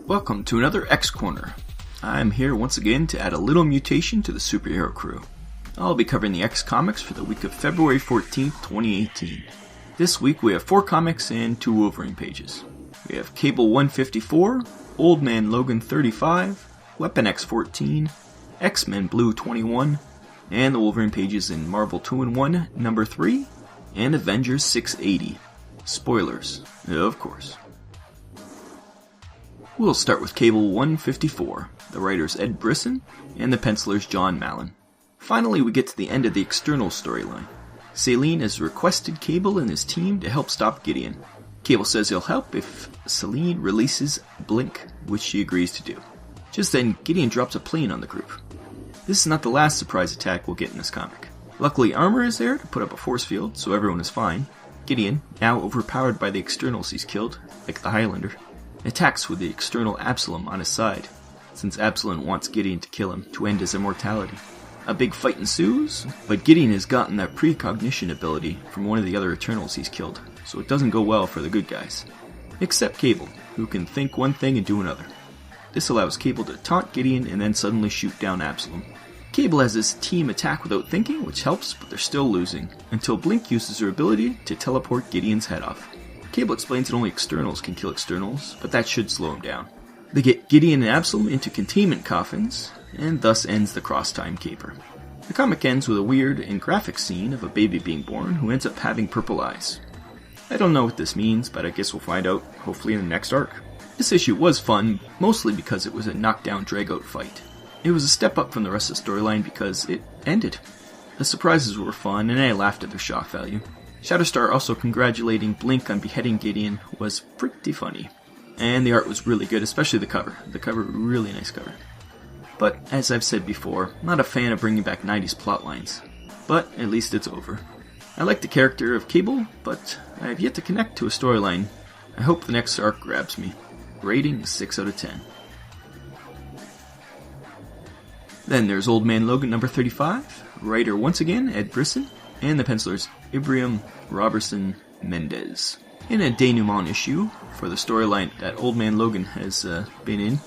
Welcome to another X Corner. I'm here once again to add a little mutation to the Superherocrew. I'll be covering the X comics for the week of February 14th, 2018. This week we have 4 comics and 2 Wolverine pages. We have Cable 154, Old Man Logan 35, Weapon X 14, XMen Blue 21, and the Wolverine pages in Marvel 2-in-1 number 3, and Avengers 680. Spoilers, of course. We'll start with Cable 154, the writers Ed Brisson, and the pencilers John Mallon. Finally, we get to the end of the external storyline. Selene has requested Cable and his team to help stop Gideon. Cable says he'll help if Selene releases Blink, which she agrees to do. Just then, Gideon drops a plane on the group. This is not the last surprise attack we'll get in this comic. Luckily, Armor is there to put up a force field, so everyone is fine. Gideon, now overpowered by the externals he's killed, like the Highlander, attacks with the external Absalom on his side, since Absalom wants Gideon to kill him to end his immortality. A big fight ensues, but Gideon has gotten that precognition ability from one of the other Eternals he's killed, so it doesn't go well for the good guys. Except Cable, who can think one thing and do another. This allows Cable to taunt Gideon and then suddenly shoot down Absalom. Cable has his team attack without thinking, which helps, but they're still losing, until Blink uses her ability to teleport Gideon's head off. Cable explains that only externals can kill externals, but that should slow him down. They get Gideon and Absalom into containment coffins, and thus ends the cross-time caper. The comic ends with a weird and graphic scene of a baby being born who ends up having purple eyes. I don't know what this means, but I guess we'll find out, hopefully in the next arc. This issue was fun, mostly because it was a knockdown drag-out fight. It was a step up from the rest of the storyline because it ended. The surprises were fun, and I laughed at their shock value. Shatterstar also congratulating Blink on beheading Gideon was pretty funny. And the art was really good, especially the cover. The cover, really nice cover. But, as I've said before, not a fan of bringing back 90s plotlines. But, at least it's over. I like the character of Cable, but I have yet to connect to a storyline. I hope the next arc grabs me. Rating is 6 out of 10. Then there's Old Man Logan number 35, writer once again Ed Brisson, and the pencilers Ibrahim Robertson Mendez. In a denouement issue for the storyline that Old Man Logan has been in,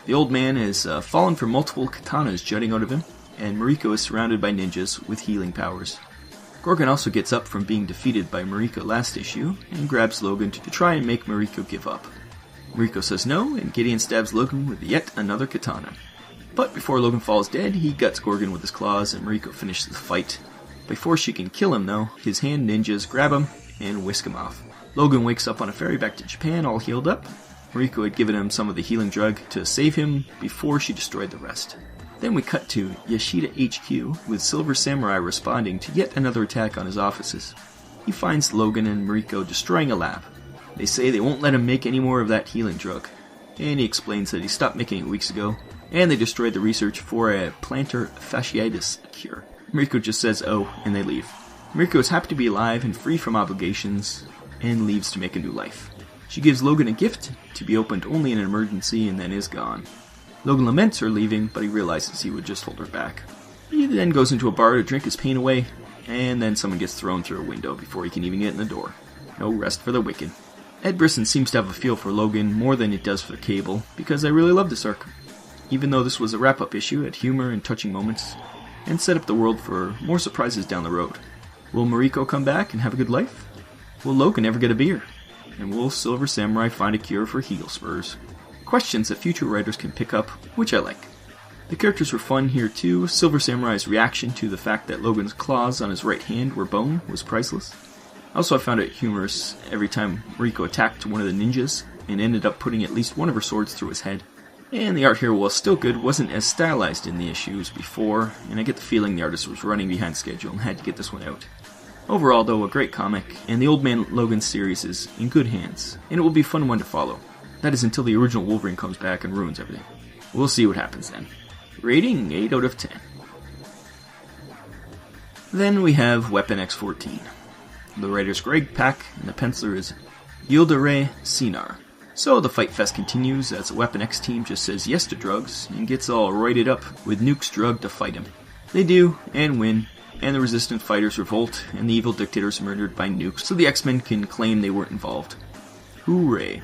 the old man has fallen for multiple katanas jutting out of him, and Mariko is surrounded by ninjas with healing powers. Gorgon also gets up from being defeated by Mariko last issue, and grabs Logan to try and make Mariko give up. Mariko says no, and Gideon stabs Logan with yet another katana. But before Logan falls dead, he guts Gorgon with his claws, and Mariko finishes the fight. Before she can kill him though, his hand ninjas grab him and whisk him off. Logan wakes up on a ferry back to Japan all healed up. Mariko had given him some of the healing drug to save him before she destroyed the rest. Then we cut to Yashida HQ, with Silver Samurai responding to yet another attack on his offices. He finds Logan and Mariko destroying a lab. They say they won't let him make any more of that healing drug, and he explains that he stopped making it weeks ago, and they destroyed the research for a plantar fasciitis cure. Mariko just says oh, and they leave. Mariko is happy to be alive and free from obligations, and leaves to make a new life. She gives Logan a gift to be opened only in an emergency and then is gone. Logan laments her leaving, but he realizes he would just hold her back. He then goes into a bar to drink his pain away, and then someone gets thrown through a window before he can even get in the door. No rest for the wicked. Ed Brisson seems to have a feel for Logan more than it does for Cable, because I really love this arc. Even though this was a wrap-up issue, it had humor and touching moments, and set up the world for more surprises down the road. Will Mariko come back and have a good life? Will Logan ever get a beer? And will Silver Samurai find a cure for heel spurs? Questions that future writers can pick up, which I like. The characters were fun here too. Silver Samurai's reaction to the fact that Logan's claws on his right hand were bone was priceless. Also, I found it humorous every time Mariko attacked one of the ninjas and ended up putting at least one of her swords through his head. And the art here, while still good, wasn't as stylized in the issues before, and I get the feeling the artist was running behind schedule and had to get this one out. Overall, though, a great comic, and the Old Man Logan series is in good hands, and it will be a fun one to follow. That is until the original Wolverine comes back and ruins everything. We'll see what happens then. Rating 8 out of 10. Then we have Weapon X 14. The writer is Greg Pak, and the penciler is Yildiray Sinar. So the fight fest continues as the Weapon X team just says yes to drugs, and gets all roided up with Nuke's drug to fight him. They do, and win, and the resistant fighters revolt, and the evil dictator is murdered by Nuke, so the X-Men can claim they weren't involved. Hooray.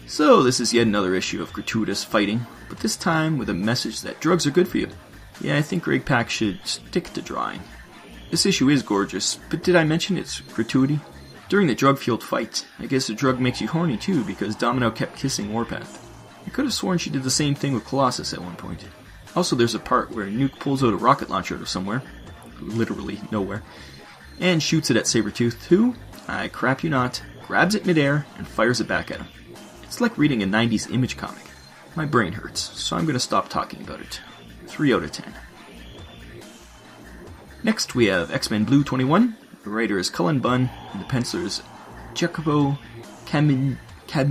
So this is yet another issue of gratuitous fighting, but this time with a message that drugs are good for you. Yeah, I think Greg Pak should stick to drawing. This issue is gorgeous, but did I mention its gratuity? During the drug-fueled fight, I guess the drug makes you horny too because Domino kept kissing Warpath. I could have sworn she did the same thing with Colossus at one point. Also, there's a part where Nuke pulls out a rocket launcher out of somewhere, literally nowhere, and shoots it at Sabretooth, who, I crap you not, grabs it midair and fires it back at him. It's like reading a 90s Image comic. My brain hurts, so I'm going to stop talking about it. 3 out of 10. Next we have XMen Blue 21. The writer is Cullen Bunn, and the penciler is Jacopo Camigni? I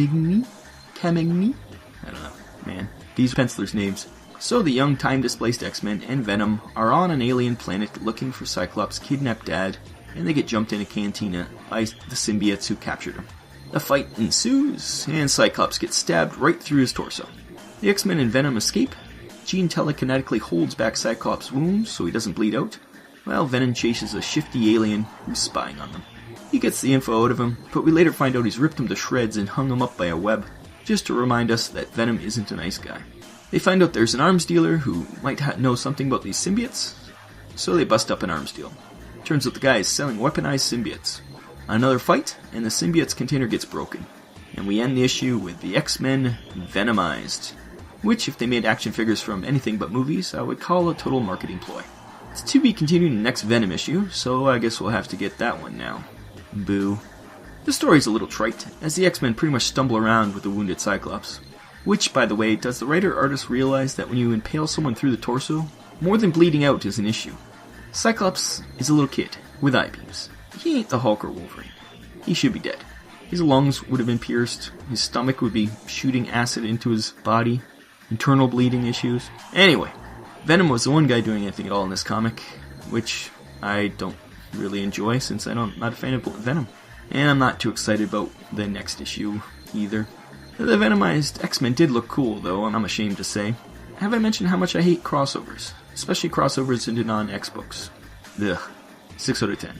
don't know, man. These pencilers' names. So the young time-displaced X-Men and Venom are on an alien planet looking for Cyclops' kidnapped dad, and they get jumped in a cantina by the symbiotes who captured him. A fight ensues, and Cyclops gets stabbed right through his torso. The X-Men and Venom escape. Jean telekinetically holds back Cyclops' wounds so he doesn't bleed out, while Venom chases a shifty alien who's spying on them. He gets the info out of him, but we later find out he's ripped him to shreds and hung him up by a web, just to remind us that Venom isn't a nice guy. They find out there's an arms dealer who might know something about these symbiotes, so they bust up an arms deal. Turns out the guy is selling weaponized symbiotes. Another fight, and the symbiotes container gets broken. And we end the issue with the X-Men Venomized, which, if they made action figures from anything but movies, I would call a total marketing ploy. It's to be continued in the next Venom issue, so I guess we'll have to get that one now. Boo. The story's a little trite, as the X-Men pretty much stumble around with the wounded Cyclops. Which, by the way, does the writer-artist realize that when you impale someone through the torso, more than bleeding out is an issue. Cyclops is a little kid, with eye beams. He ain't the Hulk or Wolverine. He should be dead. His lungs would have been pierced, his stomach would be shooting acid into his body, internal bleeding issues. Anyway, Venom was the one guy doing anything at all in this comic, which I don't really enjoy since I'm not a fan of Venom. And I'm not too excited about the next issue either. The Venomized X-Men did look cool though, I'm ashamed to say. Have I mentioned how much I hate crossovers? Especially crossovers into non-X books. Ugh. 6 out of 10.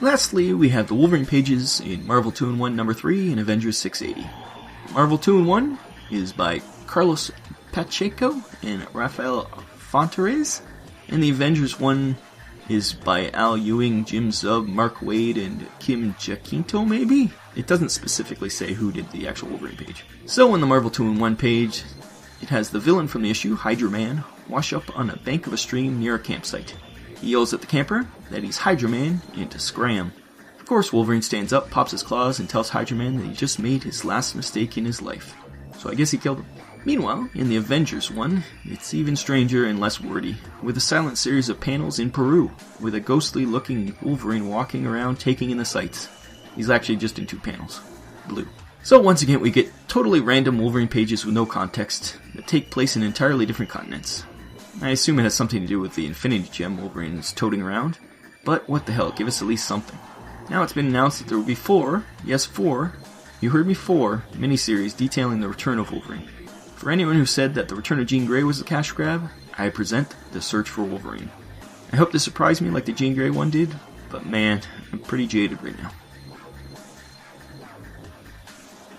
Lastly, we have the Wolverine pages in Marvel 2-in-1 number 3 and Avengers 680. Marvel 2-in-1 is by Carlos Pacheco and Rafael Fonterez, and the Avengers 1 is by Al Ewing, Jim Zub, Mark Waid, and Kim Giacinto, maybe? It doesn't specifically say who did the actual Wolverine page. So on the Marvel 2-in-1 page, it has the villain from the issue, Hydra Man, wash up on a bank of a stream near a campsite. He yells at the camper that he's Hydra Man and to scram. Of course, Wolverine stands up, pops his claws, and tells Hydra Man that he just made his last mistake in his life. So I guess he killed him. Meanwhile, in the Avengers one, it's even stranger and less wordy, with a silent series of panels in Peru, with a ghostly-looking Wolverine walking around taking in the sights. He's actually just in 2 panels. Blue. So once again, we get totally random Wolverine pages with no context, that take place in entirely different continents. I assume it has something to do with the Infinity Gem Wolverine is toting around, but what the hell, give us at least something. Now it's been announced that there will be 4, yes 4, you heard me 4, miniseries detailing the return of Wolverine. For anyone who said that the return of Jean Grey was a cash grab, I present The Search for Wolverine. I hope this surprised me like the Jean Grey one did, but man, I'm pretty jaded right now.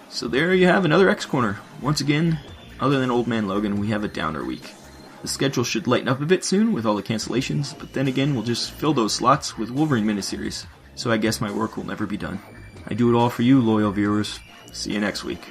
So there you have another X-Corner. Once again, other than Old Man Logan, we have a downer week. The schedule should lighten up a bit soon with all the cancellations, but then again we'll just fill those slots with Wolverine miniseries, so I guess my work will never be done. I do it all for you, loyal viewers. See you next week.